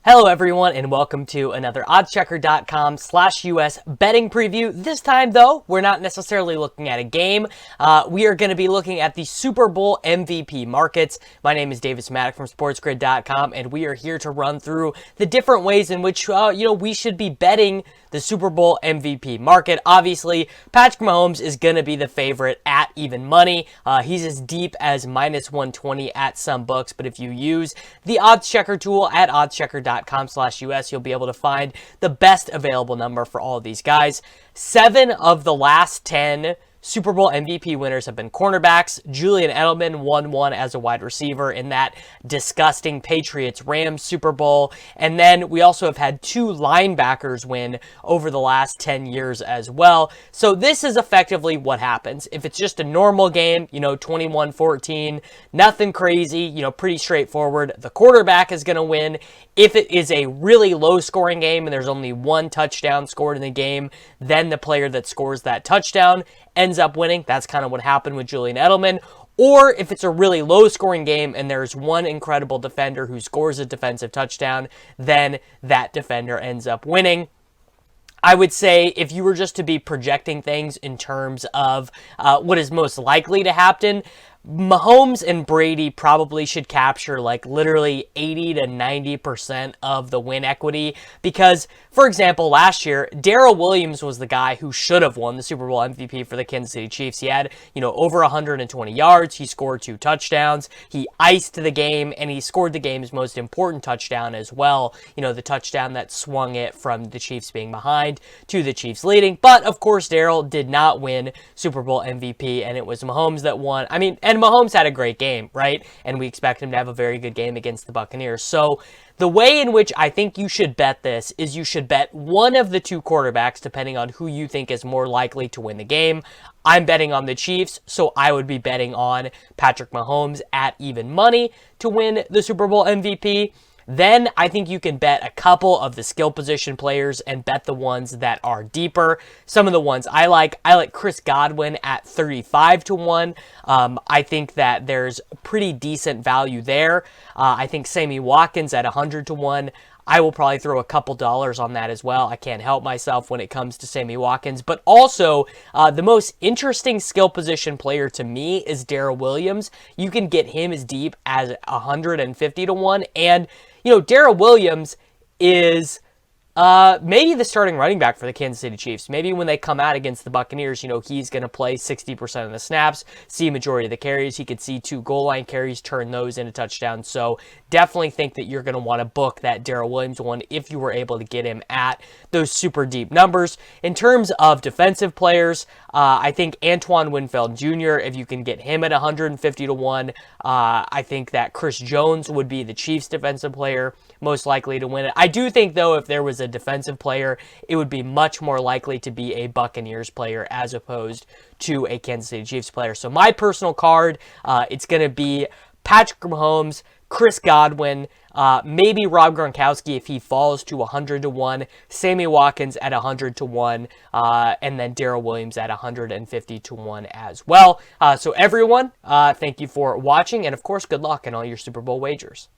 Hello everyone and welcome to another oddschecker.com/US betting preview. This time though, we're not necessarily looking at a game. We are going to be looking at the Super Bowl MVP markets. My name is Mattek from sportsgrid.com and we are here to run through the different ways in which we should be betting the Super Bowl MVP market. Obviously, Patrick Mahomes is going to be the favorite at even money. He's as deep as -120 at some books, but if you use the odds checker tool at oddschecker.com/US, you'll be able to find the best available number for all of these guys. 7 of the last 10 Super Bowl MVP winners have been cornerbacks. Julian Edelman won one as a wide receiver in that disgusting Patriots-Rams Super Bowl. And then we also have had 2 linebackers win over the last 10 years as well. So this is effectively what happens. If it's just a normal game, 21-14, nothing crazy, pretty straightforward, the quarterback is going to win. If it is a really low-scoring game and there's only 1 touchdown scored in the game, then the player that scores that touchdown ends up winning. That's kind of what happened with Julian Edelman. Or if it's a really low-scoring game and there's one incredible defender who scores a defensive touchdown, then that defender ends up winning. I would say if you were just to be projecting things in terms of what is most likely to happen, Mahomes and Brady probably should capture literally 80 to 90% of the win equity because, for example, last year, Darrell Williams was the guy who should have won the Super Bowl MVP for the Kansas City Chiefs. He had, over 120 yards. He scored 2 touchdowns. He iced the game, and he scored the game's most important touchdown as well. The touchdown that swung it from the Chiefs being behind to the Chiefs leading. But, of course, Darrell did not win Super Bowl MVP, and it was Mahomes that won. And Mahomes had a great game, right? And we expect him to have a very good game against the Buccaneers. So the way in which I think you should bet this is you should bet one of the 2 quarterbacks, depending on who you think is more likely to win the game. I'm betting on the Chiefs, so I would be betting on Patrick Mahomes at even money to win the Super Bowl MVP. Then I think you can bet a couple of the skill position players and bet the ones that are deeper. Some of the ones I like Chris Godwin at 35 to 1. I think that there's pretty decent value there. I think Sammy Watkins at 100 to 1. I will probably throw a couple dollars on that as well. I can't help myself when it comes to Sammy Watkins. But also, the most interesting skill position player to me is Darrell Williams. You can get him as deep as 150 to 1. And, Darrell Williams is maybe the starting running back for the Kansas City Chiefs. Maybe when they come out against the Buccaneers, he's going to play 60% of the snaps, see majority of the carries. He could see 2 goal line carries, turn those into touchdowns. So definitely think that you're going to want to book that Darrell Williams one if you were able to get him at those super deep numbers. In terms of defensive players, I think Antoine Winfield Jr., if you can get him at 150 to 1, I think that Chris Jones would be the Chiefs defensive player most likely to win it. I do think, though, if there was a defensive player, it would be much more likely to be a Buccaneers player as opposed to a Kansas City Chiefs player. So my personal card, it's going to be Patrick Mahomes, Chris Godwin, maybe Rob Gronkowski if he falls to 100 to 1, Sammy Watkins at 100 to 1, and then Darrell Williams at 150 to 1 as well. So everyone, thank you for watching, and of course, good luck in all your Super Bowl wagers.